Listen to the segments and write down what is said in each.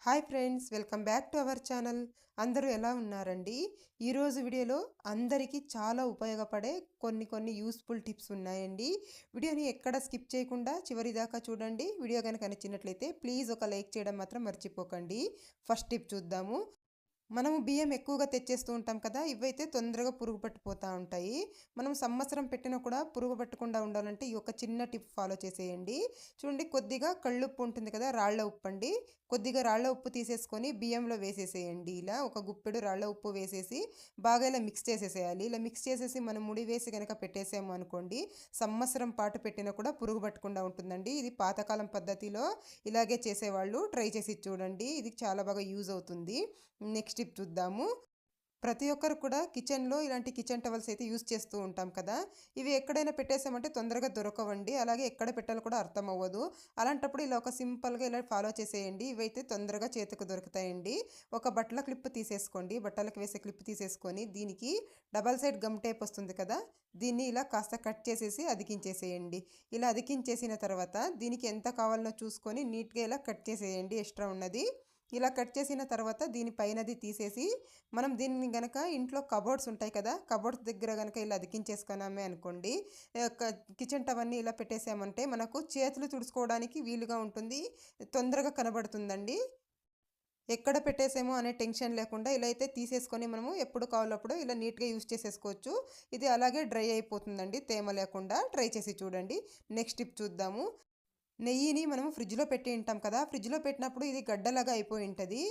Hi friends, welcome back to our channel. అందరూ ఎలా ఉన్నారండి? ఈరోజు వీడియోలో అందరికీ చాలా ఉపయోగపడే కొన్ని యూస్ఫుల్ టిప్స్ ఉన్నాయండి. వీడియోని ఎక్కడ స్కిప్ చేయకుండా చివరి దాకా చూడండి. వీడియో కనుక నచ్చినట్లయితే ప్లీజ్ ఒక లైక్ చేయడం మాత్రం మర్చిపోకండి. ఫస్ట్ టిప్ చూద్దాము. మనము బియ్యం ఎక్కువగా తెచ్చేస్తూ ఉంటాం కదా, ఇవైతే తొందరగా పురుగు పట్టిపోతూ ఉంటాయి. మనం సంవత్సరం పెట్టినా కూడా పురుగు పట్టకుండా ఉండాలంటే ఈ ఒక చిన్న టిప్ ఫాలో చేసేయండి. చూడండి, కొద్దిగా కళ్ళుప్పు ఉంటుంది కదా, రాళ్ళ ఉప్పు అండి. కొద్దిగా రాళ్ళ ఉప్పు తీసేసుకొని బియ్యంలో వేసేసేయండి. ఇలా ఒక గుప్పెడు రాళ్ళ ఉప్పు వేసేసి బాగా ఇలా మిక్స్ చేసేసేయాలి. ఇలా మిక్స్ చేసేసి మనం ముడి వేసి కనుక పెట్టేసాము అనుకోండి, సంవత్సరం పాటు పెట్టినా కూడా పురుగు పట్టకుండా ఉంటుందండి. ఇది పాతకాలం పద్ధతిలో ఇలాగే చేసేవాళ్ళు. ట్రై చేసి చూడండి, ఇది చాలా బాగా యూజ్ అవుతుంది. నెక్స్ట్ టిప్ చూద్దాము. ప్రతి ఒక్కరు కూడా కిచెన్లో ఇలాంటి కిచెన్ టవల్స్ అయితే యూజ్ చేస్తూ ఉంటాం కదా. ఇవి ఎక్కడైనా పెట్టేసామంటే తొందరగా దొరకవండి. అలాగే ఎక్కడ పెట్టాలో కూడా అర్థం అవ్వదు. అలాంటప్పుడు ఇలా ఒక సింపుల్గా ఇలా ఫాలో చేసేయండి. ఇవైతే తొందరగా చేతికి దొరుకుతాయండి. ఒక బట్టల క్లిప్ తీసేసుకోండి. బట్టలకు వేసే క్లిప్ తీసేసుకొని దీనికి డబల్ సైడ్ గమ్ టేప్ వస్తుంది కదా, దీన్ని ఇలా కాస్త కట్ చేసేసి అతికించేసేయండి. ఇలా అతికించేసిన తర్వాత దీనికి ఎంత కావాలనో చూసుకొని నీట్గా ఇలా కట్ చేసేయండి ఎక్స్ట్రా ఉన్నది. ఇలా కట్ చేసిన తర్వాత దీనిపైనది తీసేసి మనం దీన్ని గనక ఇంట్లో కబోర్డ్స్ ఉంటాయి కదా, కబోర్డ్స్ దగ్గర గనక ఇలా అతికించేసుకున్నామే అనుకోండి, కిచెన్ టవల్ని ఇలా పెట్టేసామంటే మనకు చేతులు తుడుచుకోవడానికి వీలుగా ఉంటుంది, తొందరగా కనబడుతుందండి. ఎక్కడ పెట్టేసామో అనే టెన్షన్ లేకుండా ఇలా అయితే తీసేసుకొని మనము ఎప్పుడు కావాలప్పుడు ఇలా నీట్గా యూజ్ చేసేసుకోవచ్చు. ఇది అలాగే డ్రై అయిపోతుందండి తేమ లేకుండా. ట్రై చేసి చూడండి. నెక్స్ట్ టిప్ చూద్దాము. నెయ్యిని మనం ఫ్రిడ్జ్లో పెట్టి ఉంటాం కదా, ఫ్రిడ్జ్లో పెట్టినప్పుడు ఇది గడ్డలాగా అయిపోయి ఉంటుంది.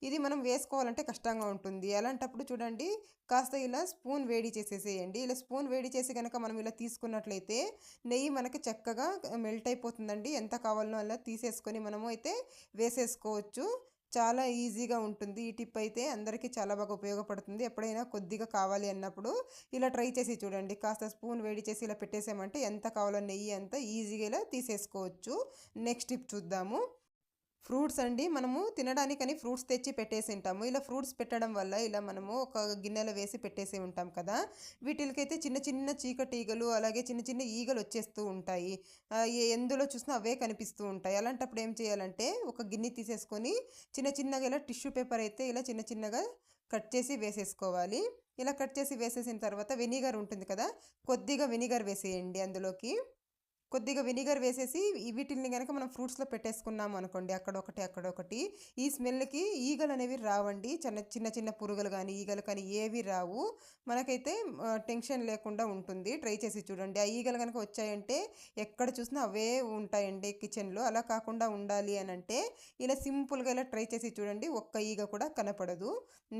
ఇది మనం వేసుకోవాలంటే కష్టంగా ఉంటుంది. అలాంటప్పుడు చూడండి, కాస్త ఇలా స్పూన్ వేడి చేసేసేయండి. ఇలా స్పూన్ వేడి చేసి కనుక మనం ఇలా తీసుకున్నట్లయితే నెయ్యి మనకి చక్కగా మెల్ట్ అయిపోతుందండి. ఎంత కావాలనో అలా తీసేసుకొని మనము అయితే వేసేసుకోవచ్చు. చాలా ఈజీగా ఉంటుంది. ఈ టిప్ అయితే అందరికీ చాలా బాగా ఉపయోగపడుతుంది. ఎప్పుడైనా కొద్దిగా కావాలి అన్నప్పుడు ఇలా ట్రై చేసి చూడండి. కాస్త స్పూన్ వేడి చేసి ఇలా పెట్టేసామంటే ఎంత కావాలో నెయ్యి అంతా ఈజీగా ఇలా తీసేసుకోవచ్చు. నెక్స్ట్ టిప్ చూద్దాము. ఫ్రూట్స్ అండి, మనము తినడానికని ఫ్రూట్స్ తెచ్చి పెట్టేసి ఉంటాము. ఇలా ఫ్రూట్స్ పెట్టడం వల్ల ఇలా మనము ఒక గిన్నెలో వేసి పెట్టేసి ఉంటాం కదా, వీటికైతే చిన్న చిన్న చీకటీగలు అలాగే చిన్న చిన్న ఈగలు వచ్చేస్తూ ఉంటాయి. ఎందులో చూసినా అవే కనిపిస్తూ ఉంటాయి. అలాంటప్పుడు ఏం చేయాలంటే ఒక గిన్నె తీసేసుకొని చిన్న చిన్నగా ఇలా టిష్యూ పేపర్ అయితే ఇలా చిన్న చిన్నగా కట్ చేసి వేసేసుకోవాలి. ఇలా కట్ చేసి వేసేసిన తర్వాత వెనిగర్ ఉంటుంది కదా, కొద్దిగా వెనిగర్ వేసేయండి అందులోకి. కొద్దిగా వెనిగర్ వేసేసి వీటిని కనుక మనం ఫ్రూట్స్లో పెట్టేసుకున్నాము అనుకోండి, అక్కడొకటి అక్కడొకటి, ఈ స్మెల్కి ఈగలు అనేవి రావండి. చిన్న చిన్న పురుగులు కానీ ఈగలు కానీ ఏవి రావు. మనకైతే టెన్షన్ లేకుండా ఉంటుంది. ట్రై చేసి చూడండి. ఆ ఈగలు కనుక వచ్చాయంటే ఎక్కడ చూసినా అవే ఉంటాయండి కిచెన్లో. అలా కాకుండా ఉండాలి అని అంటే ఇలా సింపుల్గా ఇలా ట్రై చేసి చూడండి, ఒక్క ఈగ కూడా కనపడదు.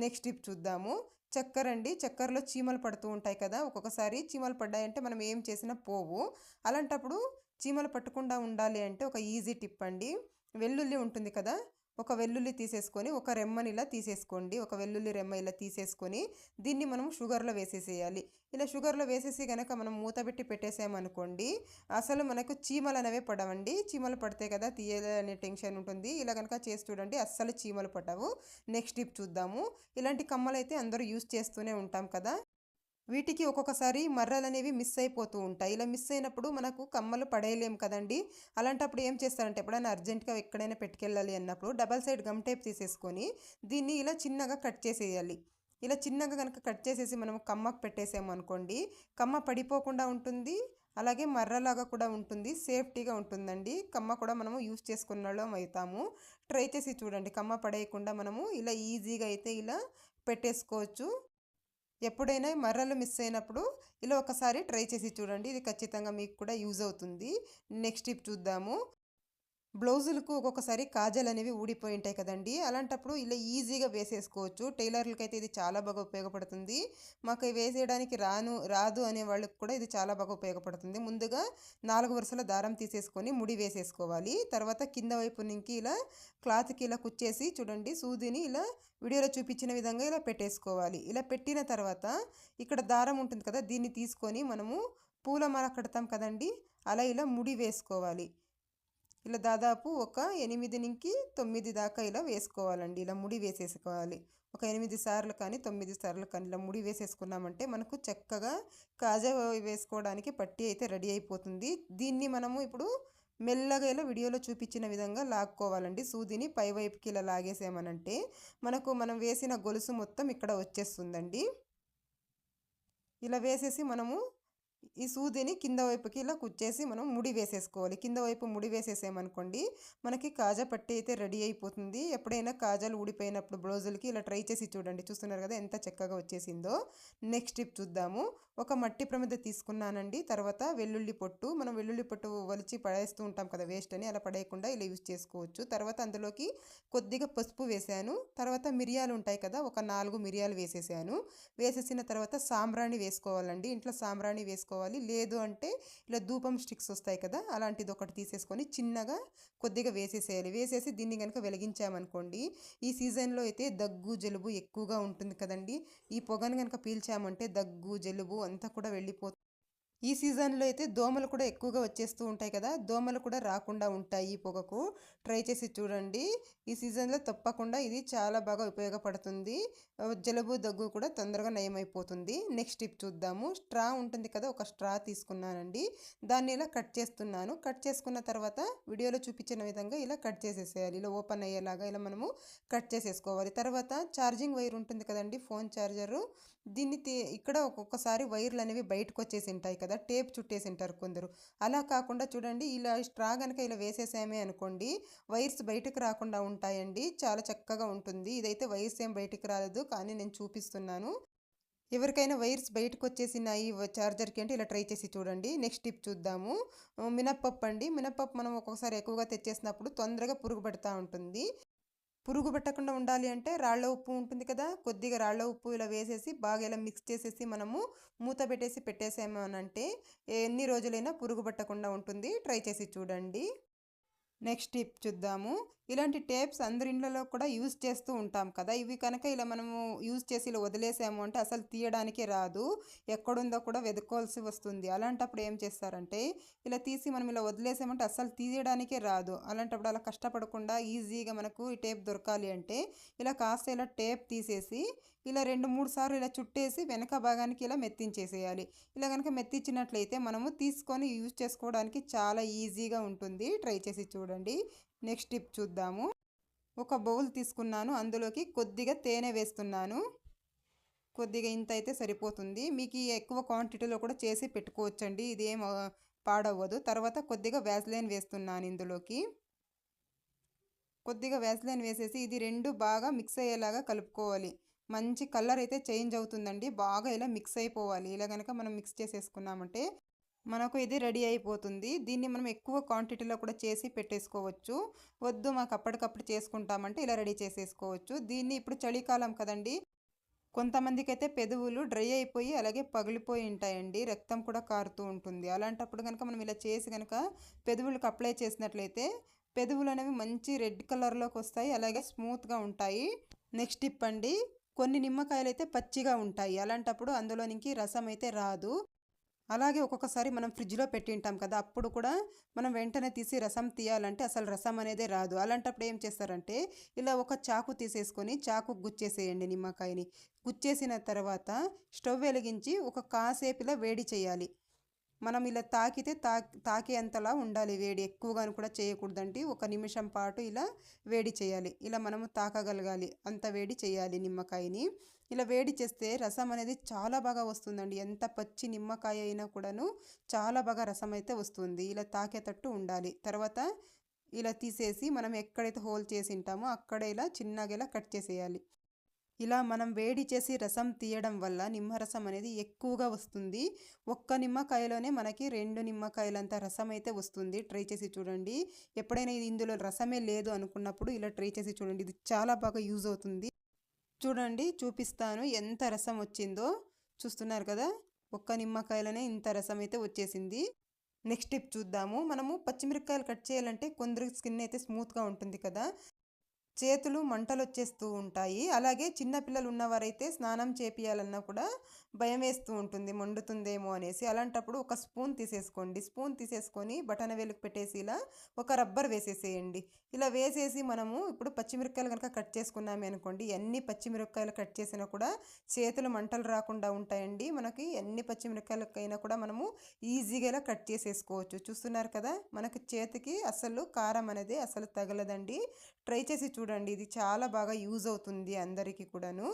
నెక్స్ట్ టిప్ చూద్దాము. చక్కెర అండి, చక్కెరలో చీమలు పడుతూ ఉంటాయి కదా, ఒక్కొక్కసారి చీమలు పడ్డాయంటే మనం ఏం చేసినా పోవు. అలాంటప్పుడు చీమలు పట్టకుండా ఉండాలి అంటే ఒక ఈజీ టిప్ అండి. వెల్లుల్లి ఉంటుంది కదా, ఒక వెల్లుల్లి తీసేసుకొని ఒక రెమ్మని ఇలా తీసేసుకోండి. ఒక వెల్లుల్లి రెమ్మ ఇలా తీసేసుకొని దీన్ని మనం షుగర్లో వేసేసేయాలి. ఇలా షుగర్లో వేసేసి కనుక మనం మూత పెట్టి పెట్టేసామనుకోండి, అసలు మనకు చీమలు అనేవి పడవండి. చీమలు పడితే కదా తీయాలనే టెన్షన్ ఉంటుంది. ఇలా కనుక చేసి చూడండి, అస్సలు చీమలు పడవు. నెక్స్ట్ టిప్ చూద్దాము. ఇలాంటి కమ్మలు అయితే అందరూ యూజ్ చేస్తూనే ఉంటాం కదా, వీటికి ఒక్కొక్కసారి మర్రలు అనేవి మిస్ అయిపోతూ ఉంటాయి. ఇలా మిస్ అయినప్పుడు మనకు కమ్మలు పడేయలేము కదండి. అలాంటప్పుడు ఏం చేస్తారంటే ఎప్పుడైనా అర్జెంటుగా ఎక్కడైనా పెట్టుకెళ్ళాలి అన్నప్పుడు డబల్ సైడ్ గమ్ టేప్ తీసేసుకొని దీన్ని ఇలా చిన్నగా కట్ చేసేయాలి. ఇలా చిన్నగా కనుక కట్ చేసేసి మనం కమ్మకు పెట్టేసాము అనుకోండి, కమ్మ పడిపోకుండా ఉంటుంది, అలాగే మర్రలాగా కూడా ఉంటుంది, సేఫ్టీగా ఉంటుందండి. కమ్మ కూడా మనము యూజ్ చేసుకున్న వాళ్ళం అవుతాము. ట్రై చేసి చూడండి, కమ్మ పడేయకుండా మనము ఇలా ఈజీగా అయితే ఇలా పెట్టేసుకోవచ్చు. ఎప్పుడైనా మర్రలు మిస్ అయినప్పుడు ఇలా ఒకసారి ట్రై చేసి చూడండి, ఇది ఖచ్చితంగా మీకు కూడా యూజ్ అవుతుంది. నెక్స్ట్ టిప్ చూద్దాము. బ్లౌజులకు ఒక్కొక్కసారి కాజల్ అనేవి ఊడిపోయి ఉంటాయి కదండి, అలాంటప్పుడు ఇలా ఈజీగా వేసేసుకోవచ్చు. టైలర్లకైతే ఇది చాలా బాగా ఉపయోగపడుతుంది. మాకు వేసేయడానికి రాదు అనే వాళ్ళకి కూడా ఇది చాలా బాగా ఉపయోగపడుతుంది. ముందుగా 4 వరుసల దారం తీసేసుకొని ముడి వేసేసుకోవాలి. తర్వాత కింద వైపు నుంచి ఇలా క్లాత్కి ఇలా కుచ్చేసి చూడండి, సూదిని ఇలా వీడియోలో చూపించిన విధంగా ఇలా పెట్టేసుకోవాలి. ఇలా పెట్టిన తర్వాత ఇక్కడ దారం ఉంటుంది కదా, దీన్ని తీసుకొని మనము పూలమాల కడతాం కదండి, అలా ఇలా ముడి వేసుకోవాలి. ఇలా దాదాపు ఒక 8 నుంచి 9 దాకా ఇలా వేసుకోవాలండి. ఇలా ముడి వేసేసుకోవాలి. ఒక 8 సార్లు కానీ 9 సార్లు కానీ ఇలా ముడి వేసేసుకున్నామంటే మనకు చక్కగా కాజా వేసుకోవడానికి పట్టీ అయితే రెడీ అయిపోతుంది. దీన్ని మనము ఇప్పుడు మెల్లగా ఇలా వీడియోలో చూపించిన విధంగా లాక్కోవాలండి. సూదిని పైవైపుకి ఇలా లాగేసామనంటే మనం వేసిన గొలుసు మొత్తం ఇక్కడ వచ్చేస్తుందండి. ఇలా వేసేసి మనము ఈ సూదిని కింద వైపుకి ఇలా కుచ్చేసి మనం ముడి వేసేసుకోవాలి. కింద వైపు ముడి వేసేసామనుకోండి మనకి కాజా పట్టీ అయితే రెడీ అయిపోతుంది. ఎప్పుడైనా కాజాలు ఊడిపోయినప్పుడు బ్లౌజులకి ఇలా ట్రై చేసి చూడండి. చూస్తున్నారు కదా ఎంత చక్కగా వచ్చేసిందో. నెక్స్ట్ టిప్ చూద్దాము. ఒక మట్టి ప్రమిద తీసుకున్నానండి. తర్వాత వెల్లుల్లి పొట్టు, మనం వెల్లుల్లి పొట్టు వలిచి పడేస్తూ ఉంటాం కదా వేస్ట్ అని, అలా పడేయకుండా ఇలా యూజ్ చేసుకోవచ్చు. తర్వాత అందులోకి కొద్దిగా పసుపు వేసాను. తర్వాత మిరియాలు ఉంటాయి కదా, ఒక 4 మిరియాలు వేసేసాను. వేసేసిన తర్వాత సాంబ్రాణి వేసుకోవాలండి. ఇంట్లో సాంబ్రాణి వేసుకోవాలి. లేదు అంటే ఇలా ధూపం స్టిక్స్ వస్తాయి కదా, అలాంటిది ఒకటి తీసేసుకొని చిన్నగా కొద్దిగా వేసేసేయాలి. వేసేసి దీన్ని కనుక వెలిగించామనుకోండి ఈ సీజన్లో అయితే దగ్గు జలుబు ఎక్కువగా ఉంటుంది కదండి. ఈ పొగను కనుక పీల్చామంటే దగ్గు జలుబు అంతా కూడా వెళ్ళిపోతుంది. ఈ సీజన్లో అయితే దోమలు కూడా ఎక్కువగా వచ్చేస్తూ ఉంటాయి కదా, దోమలు కూడా రాకుండా ఉంటాయి ఈ పొగకు. ట్రై చేసి చూడండి. ఈ సీజన్లో తప్పకుండా ఇది చాలా బాగా ఉపయోగపడుతుంది. జలుబు దగ్గు కూడా తొందరగా నయమైపోతుంది. నెక్స్ట్ టిప్ చూద్దాము. స్ట్రా ఉంటుంది కదా, ఒక స్ట్రా తీసుకున్నానండి. దాన్ని ఇలా కట్ చేస్తున్నాను. కట్ చేసుకున్న తర్వాత వీడియోలో చూపించిన విధంగా ఇలా కట్ చేసేసేయాలి. ఇలా ఓపెన్ అయ్యేలాగా ఇలా మనము కట్ చేసేసుకోవాలి. తర్వాత ఛార్జింగ్ వైర్ ఉంటుంది కదండి, ఫోన్ ఛార్జరు, దీన్ని ఇక్కడ ఒక్కొక్కసారి వైర్లు అనేవి బయటకు వచ్చేసి ఉంటాయి కదా, టేప్ చుట్టేసి ఉంటారు కొందరు. అలా కాకుండా చూడండి, ఇలా స్ట్రా కనుక ఇలా వేసేసామే అనుకోండి వైర్స్ బయటకు రాకుండా ఉంటాయండి. చాలా చక్కగా ఉంటుంది. ఇదైతే వైర్స్ ఏం బయటకు రాలేదు, కానీ నేను చూపిస్తున్నాను. ఎవరికైనా వైర్స్ బయటకు వచ్చేసినాయి ఛార్జర్కి అంటే ఇలా ట్రై చేసి చూడండి. నెక్స్ట్ టిప్ చూద్దాము. మినప్పప్పు అండి. మినప్పప్పు మనం ఒక్కొక్కసారి ఎక్కువగా తెచ్చేసినప్పుడు తొందరగా పురుగు పడుతూ ఉంటుంది. పురుగు పట్టకుండా ఉండాలి అంటే రాళ్ళ ఉప్పు ఉంటుంది కదా, కొద్దిగా రాళ్ళ ఉప్పు ఇలా వేసేసి బాగా ఇలా మిక్స్ చేసేసి మనము మూత పెట్టేసాము అని అంటే ఎన్ని రోజులైనా పురుగు పట్టకుండా ఉంటుంది. ట్రై చేసి చూడండి. నెక్స్ట్ టిప్ చూద్దాము. ఇలాంటి టేప్స్ అందరి ఇళ్ళలో కూడా యూజ్ చేస్తూ ఉంటాం కదా, ఇవి కనుక ఇలా మనము యూజ్ చేసి ఇలా వదిలేసాము అంటే అసలు తీయడానికే రాదు, ఎక్కడుందో కూడా వెతుక్కోవాల్సి వస్తుంది. అలాంటప్పుడు ఏం చేస్తారంటే ఇలా తీసి మనం ఇలా వదిలేసామంటే అసలు తీయడానికే రాదు. అలాంటప్పుడు అలా కష్టపడకుండా ఈజీగా మనకు ఈ టేప్ దొరకాలి అంటే ఇలా కాస్త ఇలా టేప్ తీసేసి ఇలా 2-3 సార్లు ఇలా చుట్టేసి వెనక భాగానికి ఇలా మెత్తించేసేయాలి. ఇలా కనుక మెత్తించినట్లయితే మనము తీసుకొని యూజ్ చేసుకోవడానికి చాలా ఈజీగా ఉంటుంది. ట్రై చేసి చూడండి. నెక్స్ట్ టిప్ చూద్దాము. ఒక బౌల్ తీసుకున్నాను. అందులోకి కొద్దిగా తేనె వేస్తున్నాను. కొద్దిగా ఇంత అయితే సరిపోతుంది. మీకు ఈ ఎక్కువ క్వాంటిటీలో కూడా చేసి పెట్టుకోవచ్చండి, ఇదేం పాడవ్వదు. తర్వాత కొద్దిగా వ్యాజ్లైన్ వేస్తున్నాను ఇందులోకి. కొద్దిగా వ్యాజ్లైన్ వేసేసి ఇది 2 బాగా మిక్స్ అయ్యేలాగా కలుపుకోవాలి. మంచి కలర్ అయితే చేంజ్ అవుతుందండి. బాగా ఇలా మిక్స్ అయిపోవాలి. ఇలా కనుక మనం మిక్స్ చేసేసుకున్నామంటే మనకు ఇది రెడీ అయిపోతుంది. దీన్ని మనం ఎక్కువ క్వాంటిటీలో కూడా చేసి పెట్టేసుకోవచ్చు. వద్దు మాకు అప్పటికప్పుడు చేసుకుంటామంటే ఇలా రెడీ చేసేసుకోవచ్చు. దీన్ని ఇప్పుడు చలికాలం కదండి, కొంతమందికి అయితే పెదవులు డ్రై అయిపోయి అలాగే పగిలిపోయి ఉంటాయండి, రక్తం కూడా కారుతూ ఉంటుంది. అలాంటప్పుడు కనుక మనం ఇలా చేసి కనుక పెదవులకు అప్లై చేసినట్లయితే పెదవులు అనేవి మంచి రెడ్ కలర్లోకి వస్తాయి, అలాగే స్మూత్గా ఉంటాయి. నెక్స్ట్ టిప్ అండి. కొన్ని నిమ్మకాయలు అయితే పచ్చిగా ఉంటాయి. అలాంటప్పుడు అందులోనికి రసం అయితే రాదు. అలాగే ఒక్కొక్కసారి మనం ఫ్రిడ్జ్లో పెట్టింటాం కదా, అప్పుడు కూడా మనం వెంటనే తీసి రసం తీయాలంటే అసలు రసం అనేదే రాదు. అలాంటప్పుడు ఏం చేస్తారంటే ఇలా ఒక చాకు తీసేసుకొని చాకు గుచ్చేసేయండి నిమ్మకాయని. గుచ్చేసిన తర్వాత స్టవ్ వెలిగించి ఒక కాసేపు ఇలా వేడి చేయాలి. మనం ఇలా తాకితే తాకేంతలా ఉండాలి వేడి, ఎక్కువగా కూడా చేయకూడదండి. 1 నిమిషం పాటు ఇలా వేడి చేయాలి. ఇలా మనము తాకగలగాలి, అంత వేడి చేయాలి నిమ్మకాయని. ఇలా వేడి చేస్తే రసం అనేది చాలా బాగా వస్తుందండి. ఎంత పచ్చి నిమ్మకాయ అయినా కూడాను చాలా బాగా రసం అయితే వస్తుంది. ఇలా తాకేటట్టు ఉండాలి. తర్వాత ఇలా తీసేసి మనం ఎక్కడైతే హోల్ చేసి ఉంటామో అక్కడ ఇలా చిన్నగా ఇలా కట్ చేసేయాలి. ఇలా మనం వేడి చేసి రసం తీయడం వల్ల నిమ్మరసం అనేది ఎక్కువగా వస్తుంది. ఒక్క నిమ్మకాయలోనే మనకి 2 నిమ్మకాయలంత రసం అయితే వస్తుంది. ట్రై చేసి చూడండి. ఎప్పుడైనా ఇది ఇందులో రసమే లేదు అనుకున్నప్పుడు ఇలా ట్రై చేసి చూడండి. ఇది చాలా బాగా యూజ్ అవుతుంది. చూడండి, చూపిస్తాను ఎంత రసం వచ్చిందో. చూస్తున్నారు కదా, ఒక్క నిమ్మకాయలోనే ఇంత రసం అయితే వచ్చేసింది. నెక్స్ట్ టిప్ చూద్దాము. మనము పచ్చిమిరపకాయలు కట్ చేయాలంటే కొందరికి స్కిన్ అయితే స్మూత్గా ఉంటుంది కదా, చేతులు మంటలొచ్చేస్తూ ఉంటాయి. అలాగే చిన్న పిల్లలు ఉన్నవారైతే స్నానం చేపియాలన్నా కూడా భయమేస్తూ ఉంటుంది మండుతుందేమో అనేసి. అలాంటప్పుడు ఒక స్పూన్ తీసేసుకోండి. స్పూన్ తీసేసుకొని బటన వేలుకి పెట్టేసి ఇలా ఒక రబ్బర్ వేసేసేయండి. ఇలా వేసేసి మనము ఇప్పుడు పచ్చిమిరపకాయలు గనక కట్ చేసుకున్నామే అనుకోండి, ఎన్ని పచ్చిమిరపకాయలు కట్ చేసినా కూడా చేతులు మంటలు రాకుండా ఉంటాయండి. మనకి ఎన్ని పచ్చిమిరపకాయలకైనా కూడా మనము ఈజీగా ఇలా కట్ చేసేసుకోవచ్చు. చూస్తున్నారు కదా! మనకి చేతికి అసలు కారం అనేది అసలు తగలదండి. ట్రై చేసి చూడండి. ఇది చాలా బాగా యూజ్ అవుతుంది అందరికీ కూడాను.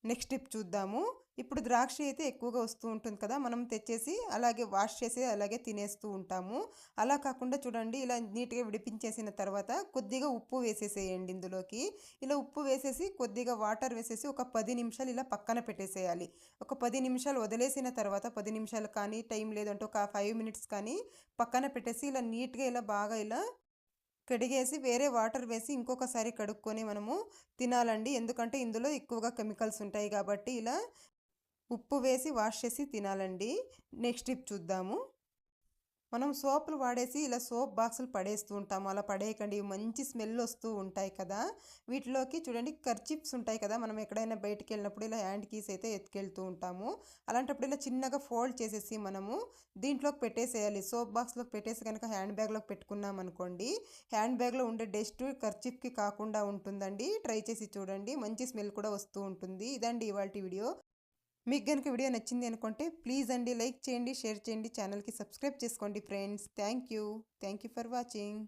నెక్స్ట్ టిప్ చూద్దాము. ఇప్పుడు ద్రాక్ష అయితే ఎక్కువగా వస్తూ ఉంటుంది కదా! మనం తెచ్చేసి అలాగే వాష్ చేసి అలాగే తినేస్తూ ఉంటాము. అలా కాకుండా చూడండి, ఇలా నీట్‌గా విడిపించేసిన తర్వాత కొద్దిగా ఉప్పు వేసేసేయండి ఇందులోకి. ఇలా ఉప్పు వేసేసి కొద్దిగా వాటర్ వేసేసి ఒక 10 నిమిషాలు ఇలా పక్కన పెట్టేసేయాలి. ఒక 10 నిమిషాలు వదిలేసిన తర్వాత 10 నిమిషాలు కానీ, టైం లేదంటే ఒక 5 మినిట్స్ కానీ పక్కన పెట్టేసి ఇలా నీట్‌గా ఇలా బాగా ఇలా కడిగేసి వేరే వాటర్ వేసి ఇంకొకసారి కడుక్కొని మనము తినాలండి. ఎందుకంటే ఇందులో ఎక్కువగా కెమికల్స్ ఉంటాయి కాబట్టి ఇలా ఉప్పు వేసి వాష్ చేసి తినాలండి. నెక్స్ట్ టిప్ చూద్దాము. మనం సోపులు వాడేసి ఇలా సోప్ బాక్సులు పడేస్తూ ఉంటాము. అలా పడేయకండి. మంచి స్మెల్ వస్తూ ఉంటాయి కదా! వీటిలోకి చూడండి కర్చీఫ్స్ ఉంటాయి కదా! మనం ఎక్కడైనా బయటికెళ్ళినప్పుడు ఇలా హ్యాండ్ కీస్ అయితే ఎత్తుకెళ్తూ ఉంటాము. అలాంటప్పుడు ఇలా చిన్నగా ఫోల్డ్ చేసేసి మనము దీంట్లోకి పెట్టేసేయాలి. సోప్ బాక్స్‌లోకి పెట్టేసి గనక హ్యాండ్ బ్యాగ్‌లోకి పెట్టుకున్నామనుకోండి, హ్యాండ్ బ్యాగ్‌లో ఉండే డస్ట్ కర్చీఫ్‌కి కాకుండా ఉంటుందండి. ట్రై చేసి చూడండి. మంచి స్మెల్ కూడా వస్తూ ఉంటుంది. ఇదండి ఇవాల్టి వీడియో. మీకు గనుక వీడియో నచ్చింది అనుకుంటే ప్లీజ్ అండి లైక్ చేయండి, షేర్ చేయండి, ఛానల్‌కి సబ్స్క్రైబ్ చేసుకోండి friends. Thank you for watching.